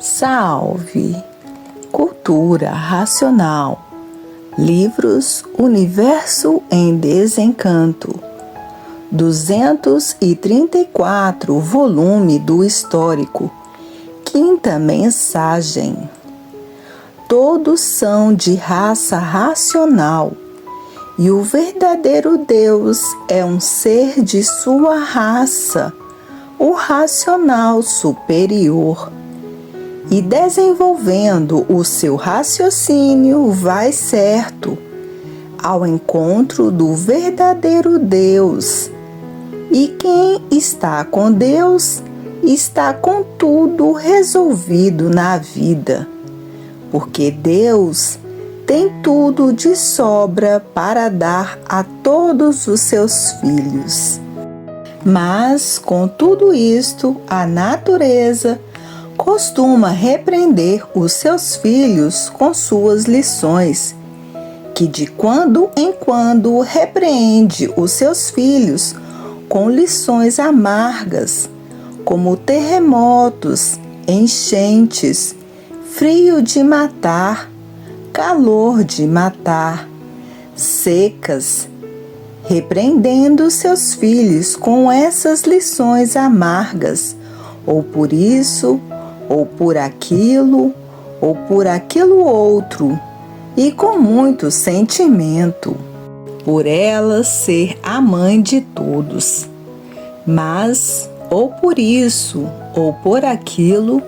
Salve! Cultura racional. Livros Universo em Desencanto. 234, volume do Histórico. Quinta mensagem. Todos são de raça racional, e o verdadeiro Deus é um ser de sua raça, o racional superior. E desenvolvendo o seu raciocínio vai certo ao encontro do verdadeiro Deus. E quem está com Deus está com tudo resolvido na vida, porque Deus tem tudo de sobra para dar a todos os seus filhos. Mas, com tudo isto, a natureza costuma repreender os seus filhos com suas lições, que de quando em quando repreende os seus filhos com lições amargas, como terremotos, enchentes, frio de matar, calor de matar, secas, repreendendo seus filhos com essas lições amargas, ou por isso, ou por aquilo outro, e com muito sentimento, por ela ser a mãe de todos. Mas, ou por isso, ou por aquilo,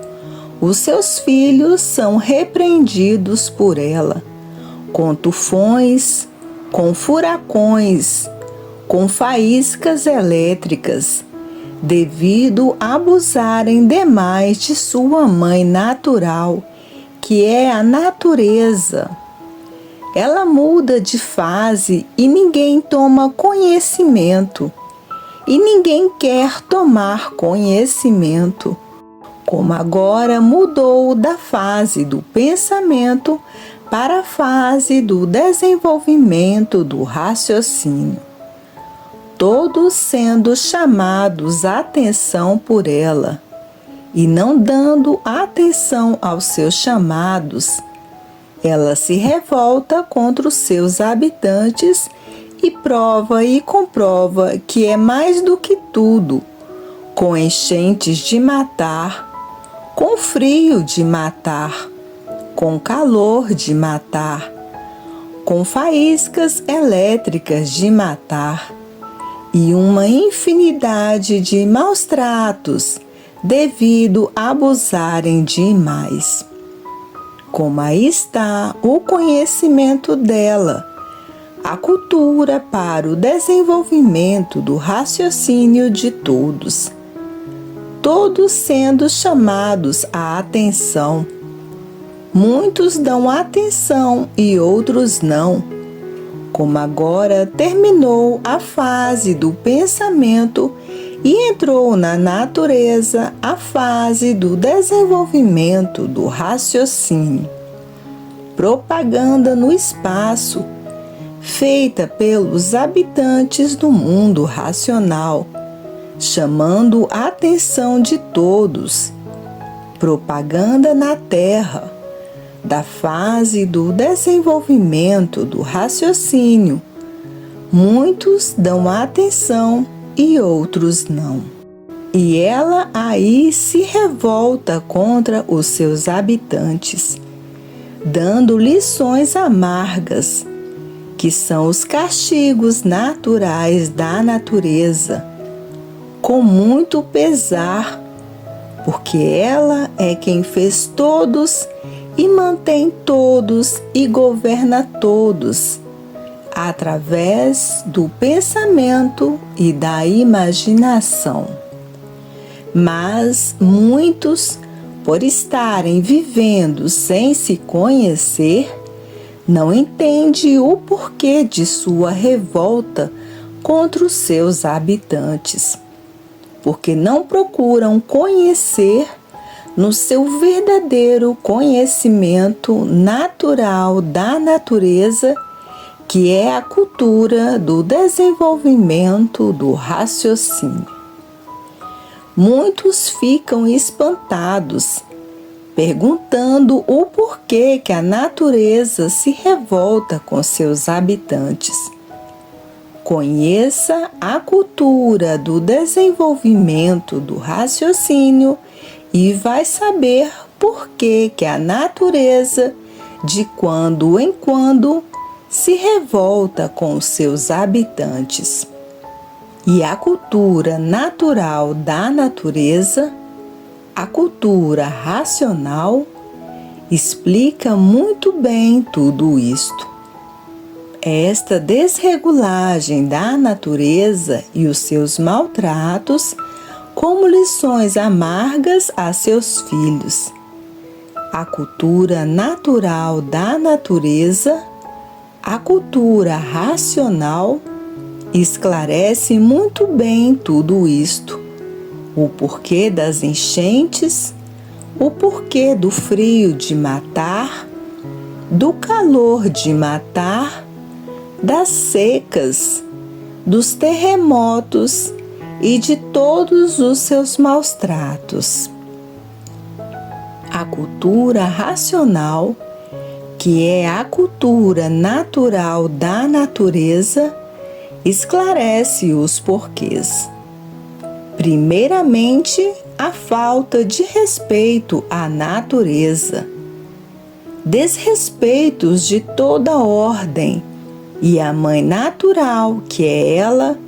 os seus filhos são repreendidos por ela, com tufões, com furacões, com faíscas elétricas, devido a abusarem demais de sua mãe natural, que é a natureza. Ela muda de fase e ninguém toma conhecimento, e ninguém quer tomar conhecimento, como agora mudou da fase do pensamento para a fase do desenvolvimento do raciocínio, todos sendo chamados à atenção por ela, e não dando atenção aos seus chamados, ela se revolta contra os seus habitantes e prova e comprova que é mais do que tudo, com enchentes de matar, com frio de matar, com calor de matar, com faíscas elétricas de matar, e uma infinidade de maus tratos devido a abusarem demais. Como aí está o conhecimento dela, a cultura para o desenvolvimento do raciocínio de todos, todos sendo chamados à atenção. Muitos dão atenção e outros não. Como agora terminou a fase do pensamento e entrou na natureza a fase do desenvolvimento do raciocínio. Propaganda no espaço, feita pelos habitantes do mundo racional, chamando a atenção de todos. Propaganda na Terra, da fase do desenvolvimento do raciocínio. Muitos dão atenção e outros não. E ela aí se revolta contra os seus habitantes, dando lições amargas, que são os castigos naturais da natureza, com muito pesar, porque ela é quem fez todos e mantém todos e governa todos, através do pensamento e da imaginação. Mas muitos, por estarem vivendo sem se conhecer, não entendem o porquê de sua revolta contra os seus habitantes, porque não procuram conhecer no seu verdadeiro conhecimento natural da natureza, que é a cultura do desenvolvimento do raciocínio. Muitos ficam espantados perguntando o porquê que a natureza se revolta com seus habitantes. Conheça a cultura do desenvolvimento do raciocínio e vai saber por que a natureza, de quando em quando, se revolta com seus habitantes. E a cultura natural da natureza, a cultura racional, explica muito bem tudo isto. Esta desregulagem da natureza e os seus maltratos como lições amargas a seus filhos. A cultura natural da natureza, a cultura racional, esclarece muito bem tudo isto. O porquê das enchentes, o porquê do frio de matar, do calor de matar, das secas, dos terremotos e de todos os seus maus tratos. A cultura racional, que é a cultura natural da natureza, esclarece os porquês. Primeiramente, a falta de respeito à natureza, desrespeitos de toda ordem, e a mãe natural, que é ela,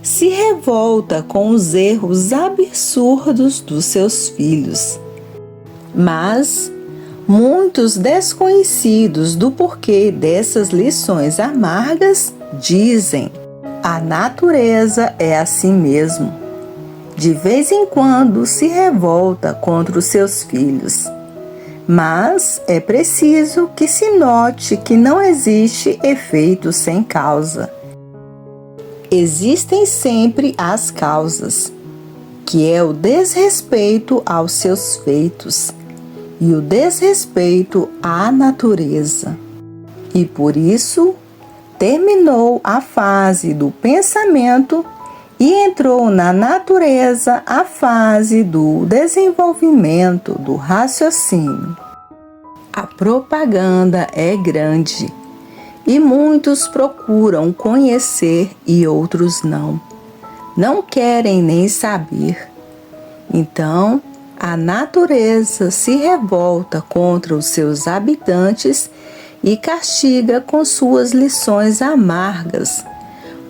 se revolta com os erros absurdos dos seus filhos. Mas muitos desconhecidos do porquê dessas lições amargas dizem: a natureza é assim mesmo. De vez em quando se revolta contra os seus filhos. Mas é preciso que se note que não existe efeito sem causa. Existem sempre as causas, que é o desrespeito aos seus feitos e o desrespeito à natureza. E por isso, terminou a fase do pensamento e entrou na natureza a fase do desenvolvimento do raciocínio. A propaganda é grande e muitos procuram conhecer e outros não. Não querem nem saber. Então, a natureza se revolta contra os seus habitantes e castiga com suas lições amargas,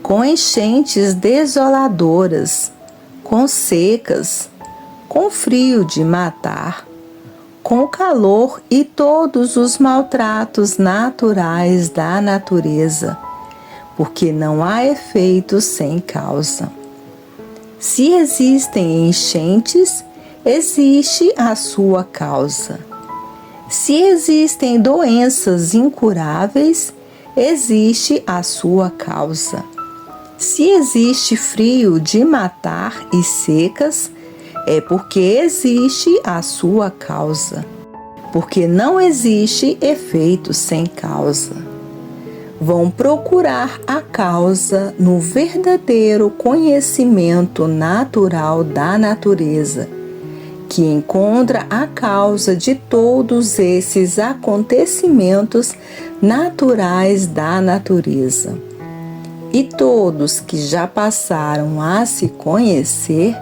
com enchentes desoladoras, com secas, com frio de matar, com calor e todos os maltratos naturais da natureza, porque não há efeito sem causa. Se existem enchentes, existe a sua causa. Se existem doenças incuráveis, existe a sua causa. Se existe frio de matar e secas, é porque existe a sua causa. Porque não existe efeito sem causa. Vão procurar a causa no verdadeiro conhecimento natural da natureza, que encontra a causa de todos esses acontecimentos naturais da natureza. E todos que já passaram a se conhecer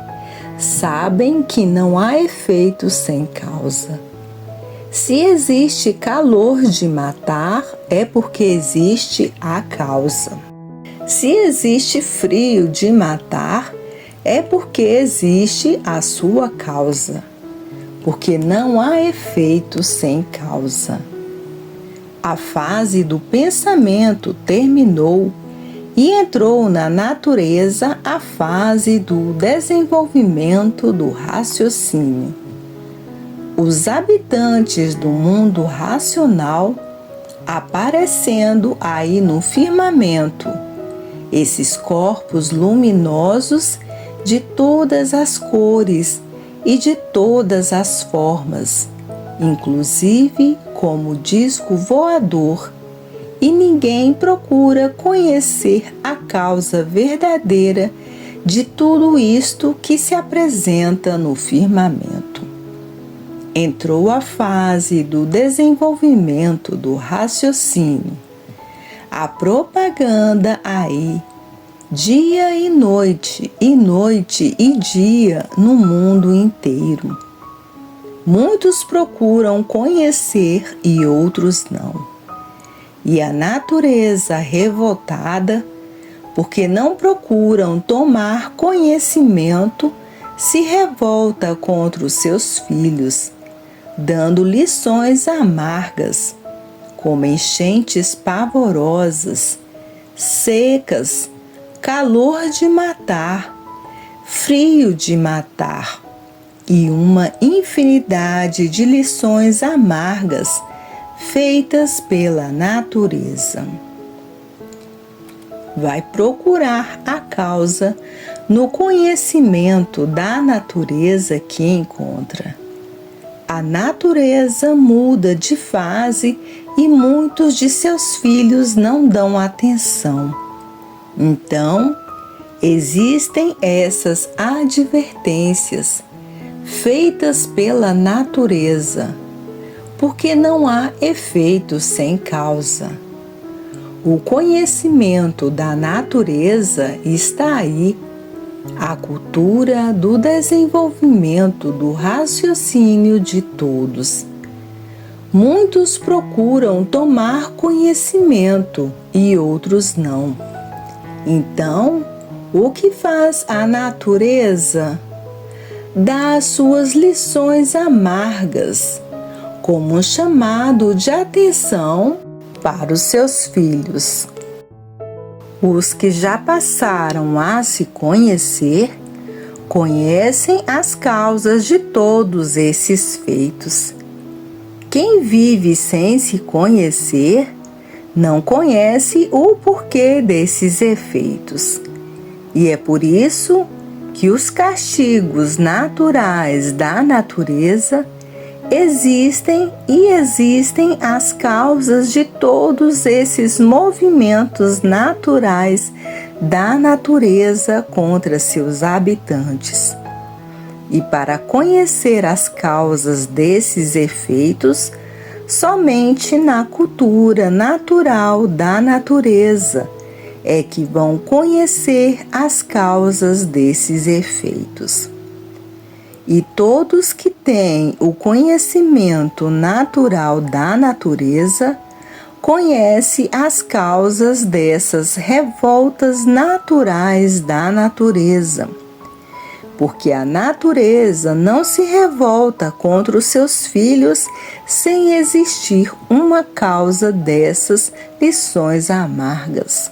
sabem que não há efeito sem causa. Se existe calor de matar, é porque existe a causa. Se existe frio de matar, é porque existe a sua causa. Porque não há efeito sem causa. A fase do pensamento terminou e entrou na natureza a fase do desenvolvimento do raciocínio. Os habitantes do mundo racional aparecendo aí no firmamento, esses corpos luminosos de todas as cores e de todas as formas, inclusive como disco voador, e ninguém procura conhecer a causa verdadeira de tudo isto que se apresenta no firmamento. entrou a fase do desenvolvimento do raciocínio. A propaganda aí, dia e noite e dia no mundo inteiro. Muitos procuram conhecer e outros não. E a natureza revoltada, porque não procuram tomar conhecimento, se revolta contra os seus filhos, dando lições amargas, como enchentes pavorosas, secas, calor de matar, frio de matar, e uma infinidade de lições amargas feitas pela natureza. Vai procurar a causa no conhecimento da natureza que encontra. A natureza muda de fase e muitos de seus filhos não dão atenção. Então, existem essas advertências feitas pela natureza, porque não há efeito sem causa. O conhecimento da natureza está aí, a cultura do desenvolvimento do raciocínio de todos. Muitos procuram tomar conhecimento e outros não. Então, o que faz a natureza? Dá as suas lições amargas, como um chamado de atenção para os seus filhos. Os que já passaram a se conhecer, conhecem as causas de todos esses feitos. Quem vive sem se conhecer, não conhece o porquê desses efeitos. E é por isso que os castigos naturais da natureza existem e existem as causas de todos esses movimentos naturais da natureza contra seus habitantes. E para conhecer as causas desses efeitos, somente na cultura natural da natureza é que vão conhecer as causas desses efeitos. E todos que têm o conhecimento natural da natureza conhecem as causas dessas revoltas naturais da natureza. Porque a natureza não se revolta contra os seus filhos sem existir uma causa dessas lições amargas,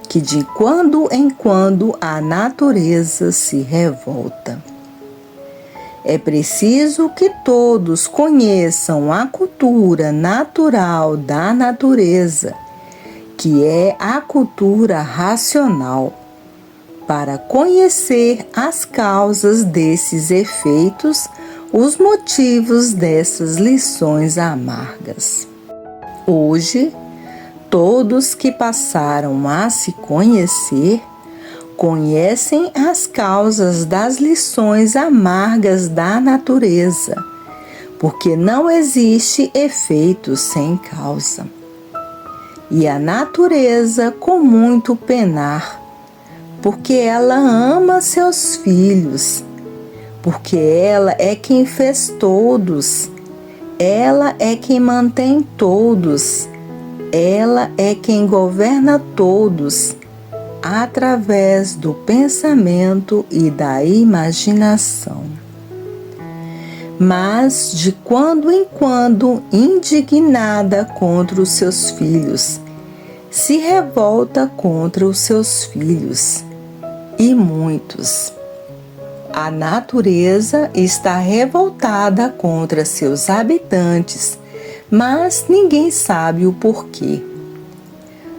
que de quando em quando a natureza se revolta. É preciso que todos conheçam a cultura natural da natureza, que é a cultura racional, para conhecer as causas desses efeitos, os motivos dessas lições amargas. Hoje, todos que passaram a se conhecer, conhecem as causas das lições amargas da natureza, porque não existe efeito sem causa. E a natureza com muito penar, porque ela ama seus filhos, porque ela é quem fez todos, ela é quem mantém todos, ela é quem governa todos, através do pensamento e da imaginação. Mas, de quando em quando, indignada contra os seus filhos, se revolta contra os seus filhos, e muitos. A natureza está revoltada contra seus habitantes, mas ninguém sabe o porquê.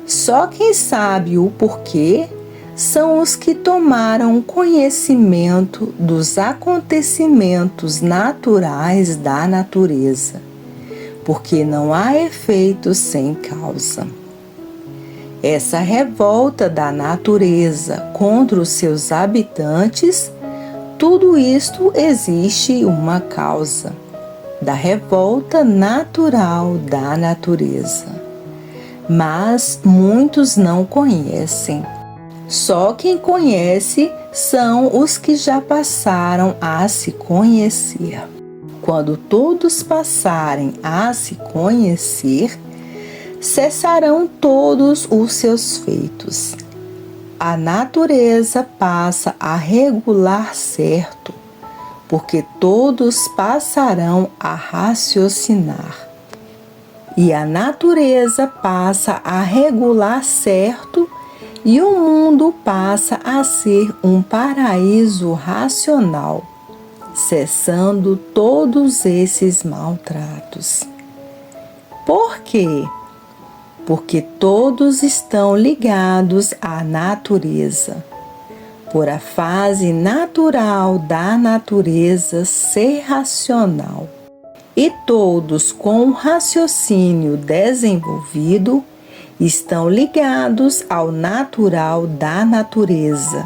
Só quem sabe o porquê são os que tomaram conhecimento dos acontecimentos naturais da natureza, porque não há efeito sem causa. Essa revolta da natureza contra os seus habitantes, tudo isto existe uma causa. da revolta natural da natureza. Mas muitos não conhecem. Só quem conhece são os que já passaram a se conhecer. Quando todos passarem a se conhecer, cessarão todos os seus feitos. A natureza passa a regular certo, porque todos passarão a raciocinar. E a natureza passa a regular certo, e o mundo passa a ser um paraíso racional, cessando todos esses maltratos. Por quê? Porque todos estão ligados à natureza, por a fase natural da natureza ser racional. E todos com um raciocínio desenvolvido estão ligados ao natural da natureza.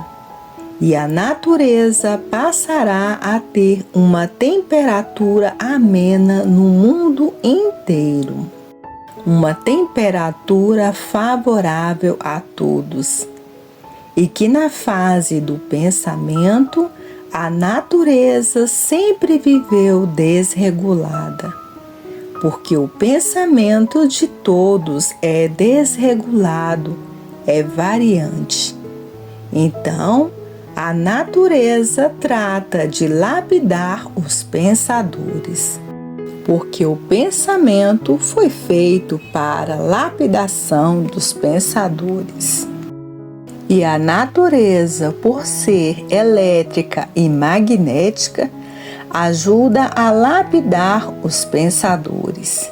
E a natureza passará a ter uma temperatura amena no mundo inteiro. Uma temperatura favorável a todos. E que na fase do pensamento, a natureza sempre viveu desregulada. Porque o pensamento de todos é desregulado, é variante. Então, a natureza trata de lapidar os pensadores, porque o pensamento foi feito para lapidação dos pensadores. E a natureza, por ser elétrica e magnética, ajuda a lapidar os pensadores.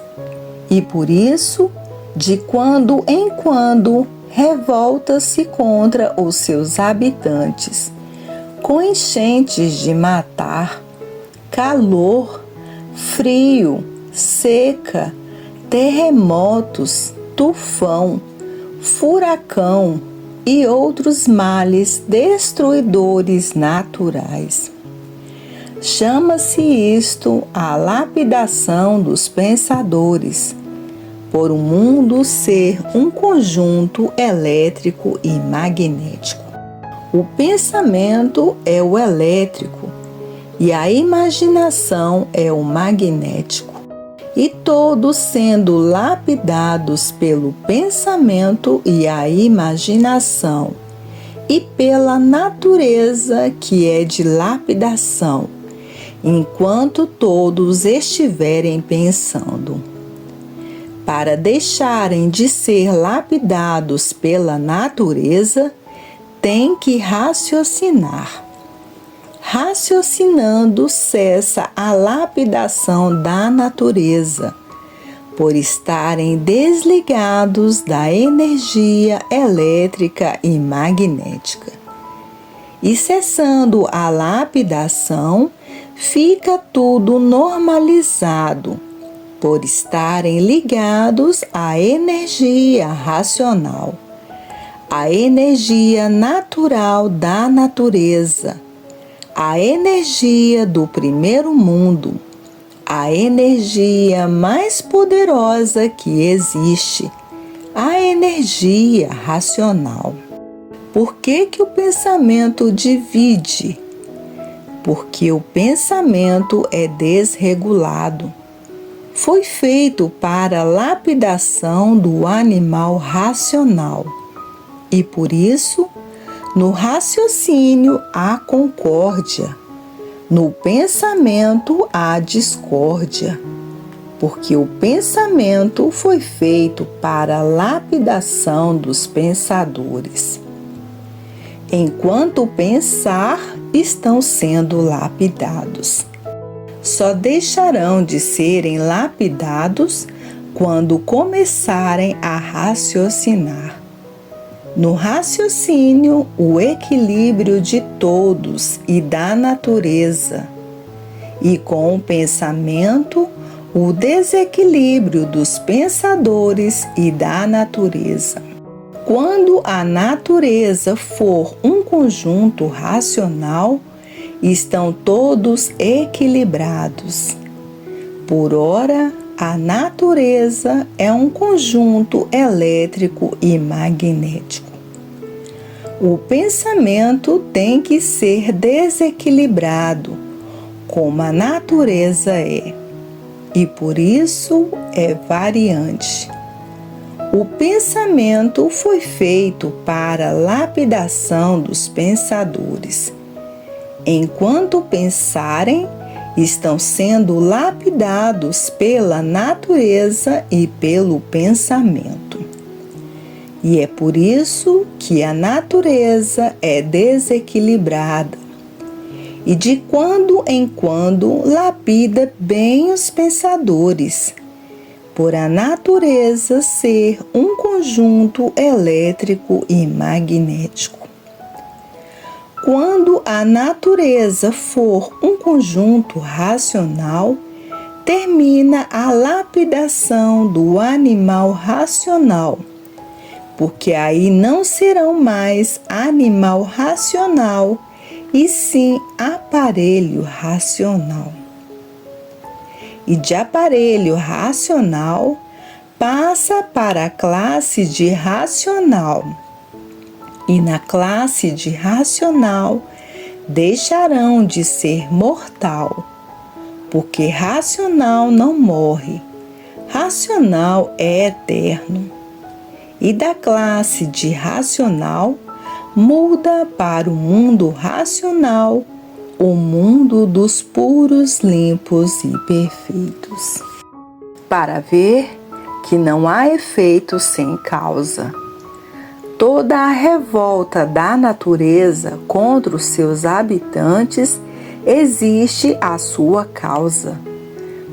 E por isso, de quando em quando, revolta-se contra os seus habitantes, com enchentes de matar, calor, frio, seca, terremotos, tufão, furacão e outros males destruidores naturais. Chama-se isto a lapidação dos pensadores, por o mundo ser um conjunto elétrico e magnético. O pensamento é o elétrico e a imaginação é o magnético, e todos sendo lapidados pelo pensamento e a imaginação e pela natureza que é de lapidação, enquanto todos estiverem pensando. Para deixarem de ser lapidados pela natureza, tem que raciocinar. Raciocinando cessa a lapidação da natureza, por estarem desligados da energia elétrica e magnética. E cessando a lapidação, fica tudo normalizado, por estarem ligados à energia racional, à energia natural da natureza, à energia do primeiro mundo, a energia mais poderosa que existe, a energia racional. Por que o pensamento divide? Porque o pensamento é desregulado. Foi feito para a lapidação do animal racional. E por isso, no raciocínio há concórdia, no pensamento há discórdia, porque o pensamento foi feito para a lapidação dos pensadores. Enquanto pensar, estão sendo lapidados. Só deixarão de serem lapidados quando começarem a raciocinar. No raciocínio, o equilíbrio de todos e da natureza, e com o pensamento, o desequilíbrio dos pensadores e da natureza. Quando a natureza for um conjunto racional, estão todos equilibrados. Por ora, a natureza é um conjunto elétrico e magnético. O pensamento tem que ser desequilibrado, como a natureza é, e por isso é variante. O pensamento foi feito para a lapidação dos pensadores. Enquanto pensarem, estão sendo lapidados pela natureza e pelo pensamento. E é por isso que a natureza é desequilibrada e de quando em quando lapida bem os pensadores, por a natureza ser um conjunto elétrico e magnético. Quando a natureza for um conjunto racional, termina a lapidação do animal racional, porque aí não serão mais animal racional, e sim aparelho racional. E de aparelho racional passa para a classe de racional. E na classe de racional deixarão de ser mortal, porque racional não morre, racional é eterno. E da classe de racional muda para o mundo racional, o mundo dos puros, limpos e perfeitos. Para ver que não há efeito sem causa. Toda a revolta da natureza contra os seus habitantes existe a sua causa,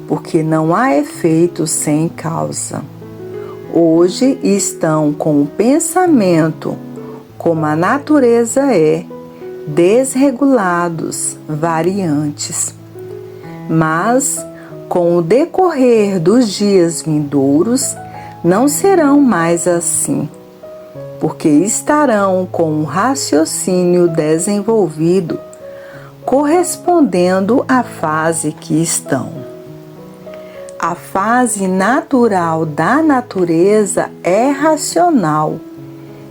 porque não há efeito sem causa. Hoje estão com o pensamento, como a natureza é, desregulados, variantes. Mas, com o decorrer dos dias vindouros, não serão mais assim, porque estarão com um raciocínio desenvolvido, correspondendo à fase que estão. A fase natural da natureza é racional,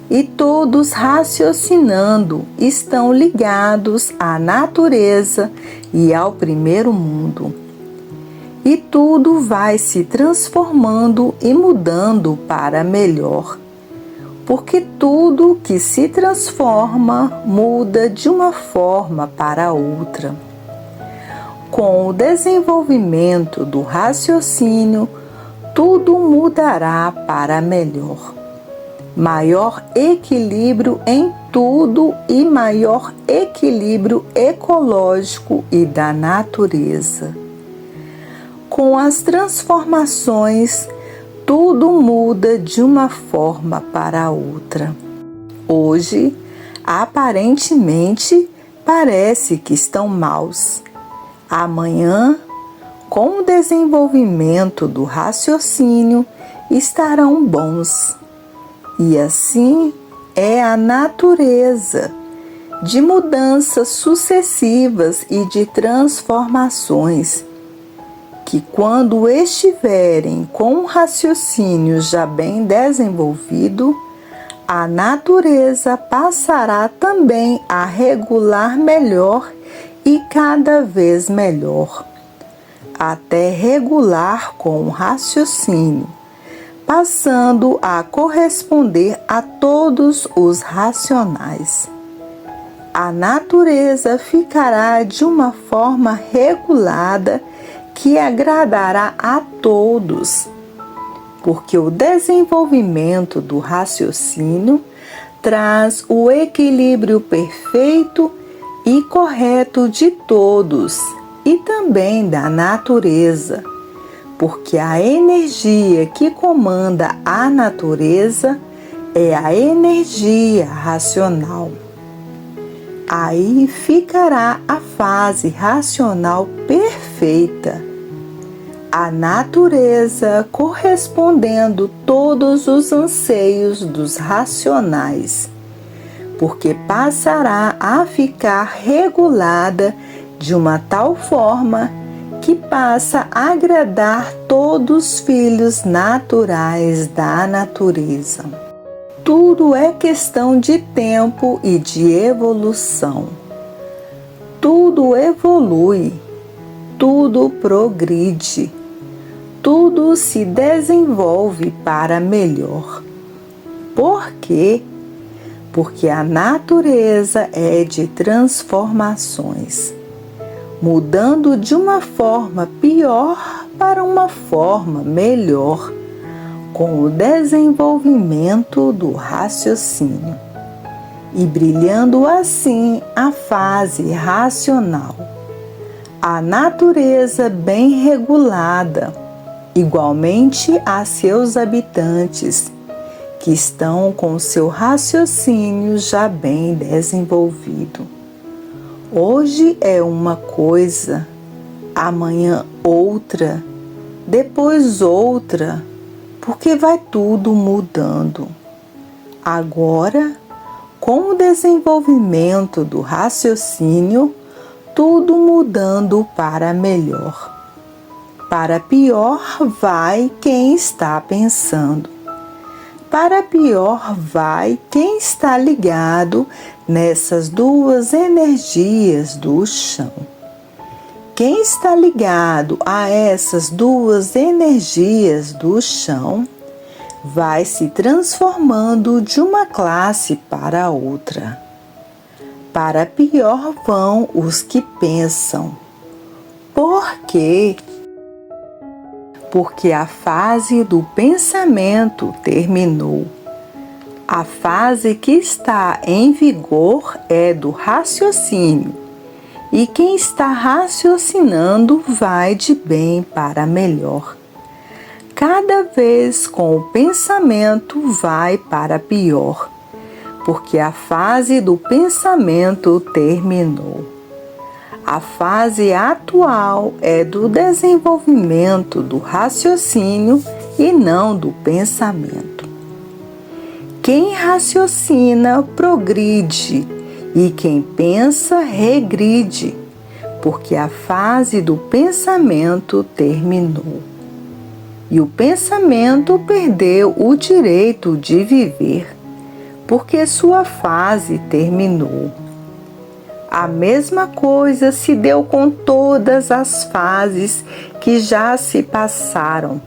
e todos raciocinando estão ligados à natureza e ao primeiro mundo. E tudo vai se transformando e mudando para melhor, porque tudo que se transforma muda de uma forma para outra. Com o desenvolvimento do raciocínio, tudo mudará para melhor. Maior equilíbrio em tudo e maior equilíbrio ecológico e da natureza. Com as transformações, tudo muda de uma forma para outra. Hoje, aparentemente, parece que estão maus. Amanhã, com o desenvolvimento do raciocínio, estarão bons. E assim é a natureza, de mudanças sucessivas e de transformações, que quando estiverem com um raciocínio já bem desenvolvido, a natureza passará também a regular melhor e cada vez melhor, até regular com o raciocínio, passando a corresponder a todos os racionais. A natureza ficará de uma forma regulada que agradará a todos, porque o desenvolvimento do raciocínio traz o equilíbrio perfeito e correto de todos e também da natureza, porque a energia que comanda a natureza é a energia racional. Aí ficará a fase racional perfeita, a natureza correspondendo todos os anseios dos racionais, porque passará a ficar regulada de uma tal forma que passa a agradar todos os filhos naturais da natureza. Tudo é questão de tempo e de evolução. Tudo evolui, tudo progride, tudo se desenvolve para melhor. Por quê? Porque a natureza é de transformações, mudando de uma forma pior para uma forma melhor, com o desenvolvimento do raciocínio e brilhando assim a fase racional. A natureza bem regulada, igualmente a seus habitantes, que estão com seu raciocínio já bem desenvolvido. Hoje é uma coisa, amanhã outra, depois outra, porque vai tudo mudando. Agora, com o desenvolvimento do raciocínio, tudo mudando para melhor. Para pior vai quem está pensando. Para pior vai quem está ligado nessas duas energias do chão. Quem está ligado a essas duas energias do chão vai se transformando de uma classe para outra. Para pior vão os que pensam. Por quê? Porque a fase do pensamento terminou. A fase que está em vigor é do raciocínio. E quem está raciocinando vai de bem para melhor. Cada vez com o pensamento vai para pior, porque a fase do pensamento terminou. A fase atual é do desenvolvimento do raciocínio e não do pensamento. Quem raciocina progride e quem pensa regride, porque a fase do pensamento terminou. E o pensamento perdeu o direito de viver, porque sua fase terminou. A mesma coisa se deu com todas as fases que já se passaram,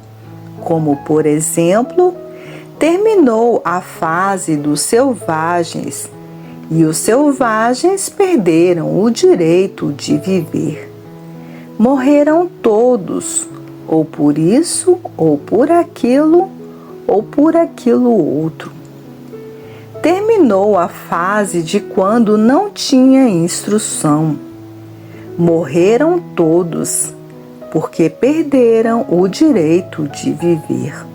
como, por exemplo, terminou a fase dos selvagens, e os selvagens perderam o direito de viver. Morreram todos, ou por isso, ou por aquilo outro. Terminou a fase de quando não tinha instrução. Morreram todos, porque perderam o direito de viver.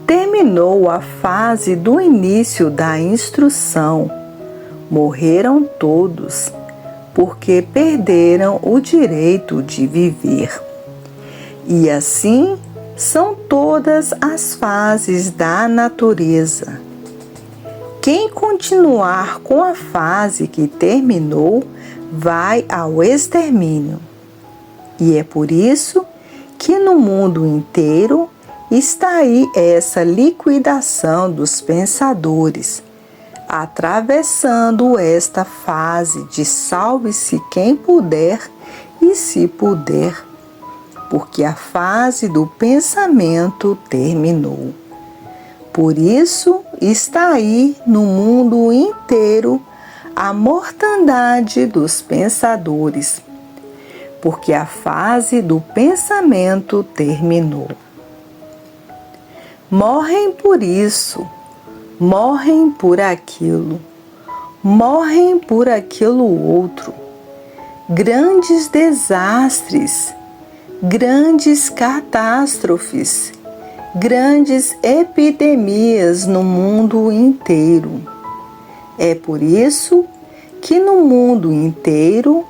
Terminou a fase do início da instrução. Morreram todos, porque perderam o direito de viver. E assim são todas as fases da natureza. Quem continuar com a fase que terminou, vai ao extermínio. E é por isso que no mundo inteiro está aí essa liquidação dos pensadores, atravessando esta fase de salve-se quem puder e se puder, porque a fase do pensamento terminou. Por isso está aí no mundo inteiro a mortandade dos pensadores, porque a fase do pensamento terminou. Morrem por isso, morrem por aquilo, morrem por aquilo outro. Grandes desastres, grandes catástrofes, grandes epidemias no mundo inteiro. É por isso que no mundo inteiro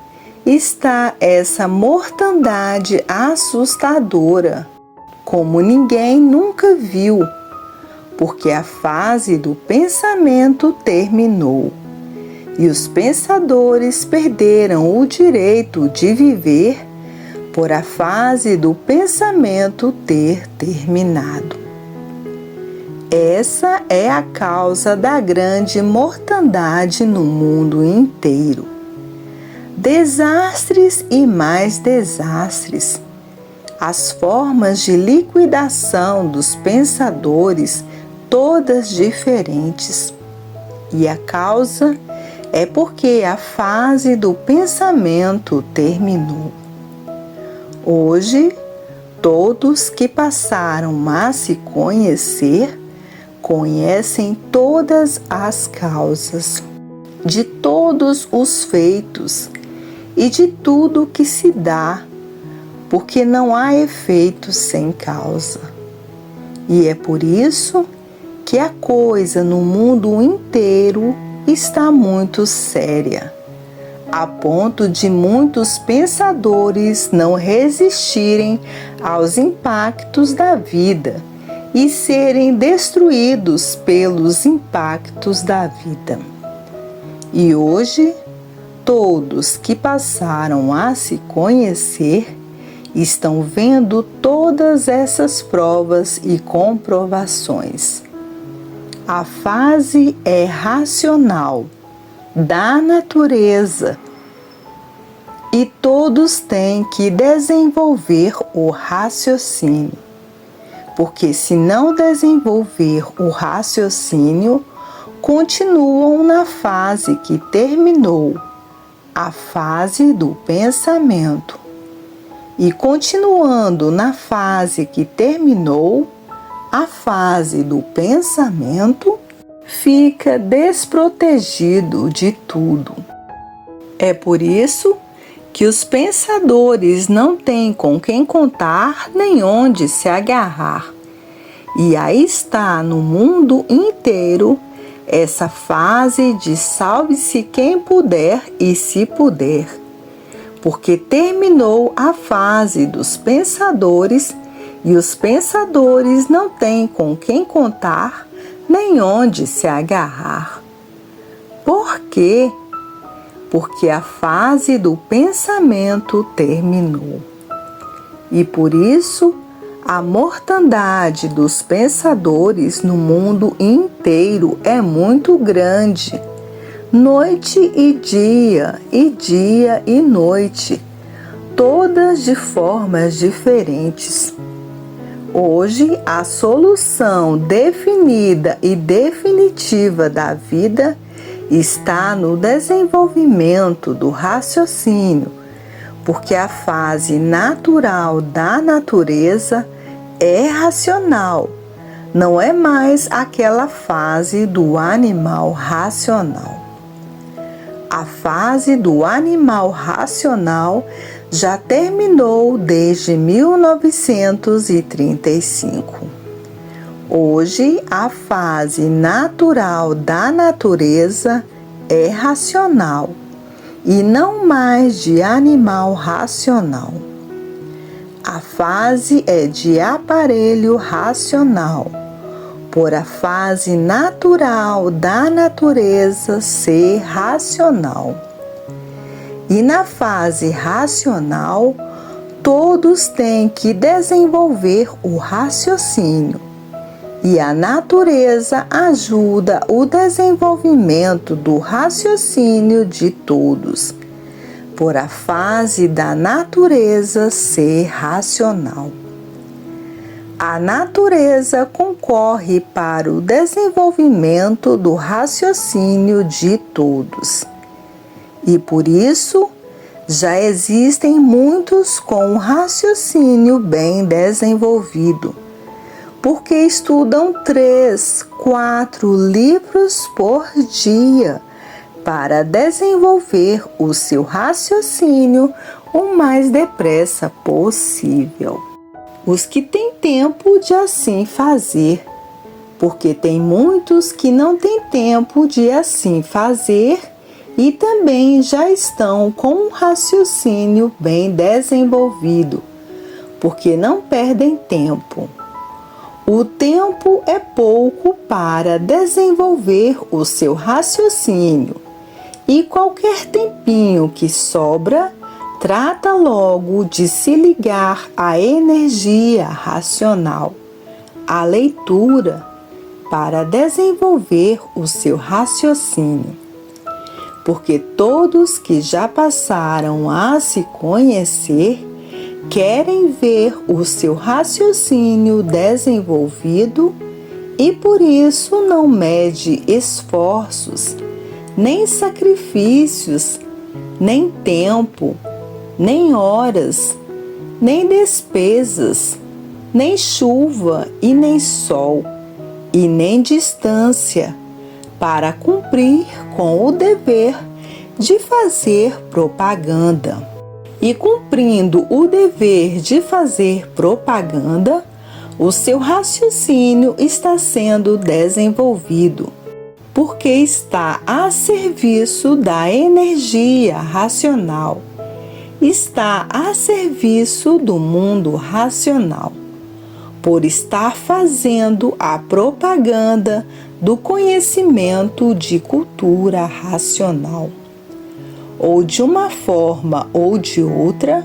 está essa mortandade assustadora, como ninguém nunca viu, porque a fase do pensamento terminou e os pensadores perderam o direito de viver por a fase do pensamento ter terminado. Essa é a causa da grande mortandade no mundo inteiro. Desastres e mais desastres. As formas de liquidação dos pensadores, todas diferentes. E a causa é porque a fase do pensamento terminou. Hoje, todos que passaram a se conhecer, conhecem todas as causas, de todos os feitos e de tudo que se dá, porque não há efeito sem causa. E é por isso que a coisa no mundo inteiro está muito séria, a ponto de muitos pensadores não resistirem aos impactos da vida e serem destruídos pelos impactos da vida. E hoje, todos que passaram a se conhecer estão vendo todas essas provas e comprovações. A fase é racional, da natureza, e todos têm que desenvolver o raciocínio, porque se não desenvolver o raciocínio, continuam na fase que terminou, a fase do pensamento. E continuando na fase que terminou, a fase do pensamento, fica desprotegido de tudo. É por isso que os pensadores não têm com quem contar nem onde se agarrar. E aí está no mundo inteiro essa fase de salve-se quem puder e se puder, porque terminou a fase dos pensadores e os pensadores não têm com quem contar nem onde se agarrar. Por quê? Porque a fase do pensamento terminou. E por isso, a mortandade dos pensadores no mundo inteiro é muito grande. Noite e dia e noite, todas de formas diferentes. Hoje, a solução definida e definitiva da vida está no desenvolvimento do raciocínio, porque a fase natural da natureza é racional, não é mais aquela fase do animal racional. A fase do animal racional já terminou desde 1935. Hoje, a fase natural da natureza é racional e não mais de animal racional. A fase é de aparelho racional, por a fase natural da natureza ser racional. E na fase racional, todos têm que desenvolver o raciocínio. E a natureza ajuda o desenvolvimento do raciocínio de todos, por a fase da natureza ser racional. A natureza concorre para o desenvolvimento do raciocínio de todos. E por isso, já existem muitos com um raciocínio bem desenvolvido, porque estudam 3, 4 livros por dia para desenvolver o seu raciocínio o mais depressa possível. Os que têm tempo de assim fazer, porque tem muitos que não têm tempo de assim fazer e também já estão com um raciocínio bem desenvolvido, porque não perdem tempo. O tempo é pouco para desenvolver o seu raciocínio, e qualquer tempinho que sobra trata logo de se ligar à energia racional, à leitura, para desenvolver o seu raciocínio. Porque todos que já passaram a se conhecer querem ver o seu raciocínio desenvolvido e por isso não mede esforços, nem sacrifícios, nem tempo, nem horas, nem despesas, nem chuva e nem sol, e nem distância, para cumprir com o dever de fazer propaganda. E cumprindo o dever de fazer propaganda, o seu raciocínio está sendo desenvolvido, porque está a serviço da energia racional, está a serviço do mundo racional, por estar fazendo a propaganda do conhecimento de cultura racional. Ou de uma forma ou de outra,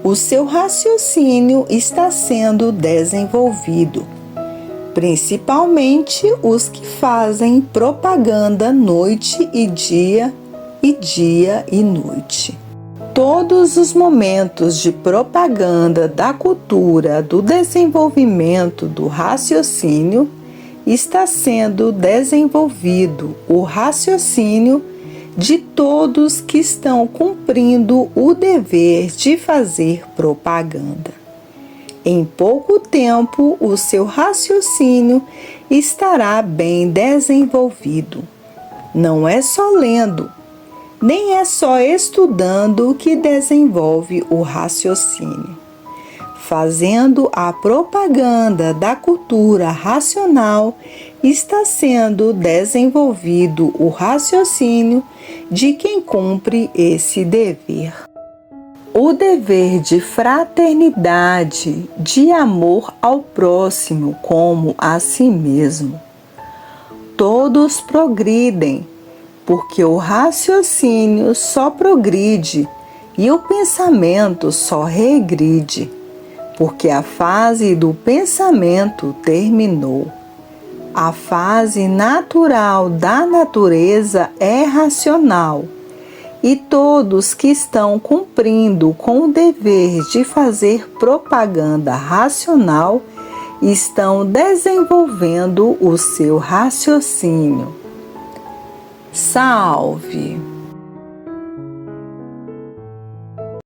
o seu raciocínio está sendo desenvolvido, principalmente os que fazem propaganda noite e dia e noite. Todos os momentos de propaganda da cultura do desenvolvimento do raciocínio está sendo desenvolvido o raciocínio de todos que estão cumprindo o dever de fazer propaganda. Em pouco tempo, o seu raciocínio estará bem desenvolvido. Não é só lendo, nem é só estudando que desenvolve o raciocínio. Fazendo a propaganda da cultura racional, está sendo desenvolvido o raciocínio de quem cumpre esse dever. O dever de fraternidade, de amor ao próximo como a si mesmo. Todos progridem, porque o raciocínio só progride e o pensamento só regride, porque a fase do pensamento terminou. A fase natural da natureza é racional, e todos que estão cumprindo com o dever de fazer propaganda racional estão desenvolvendo o seu raciocínio. Salve!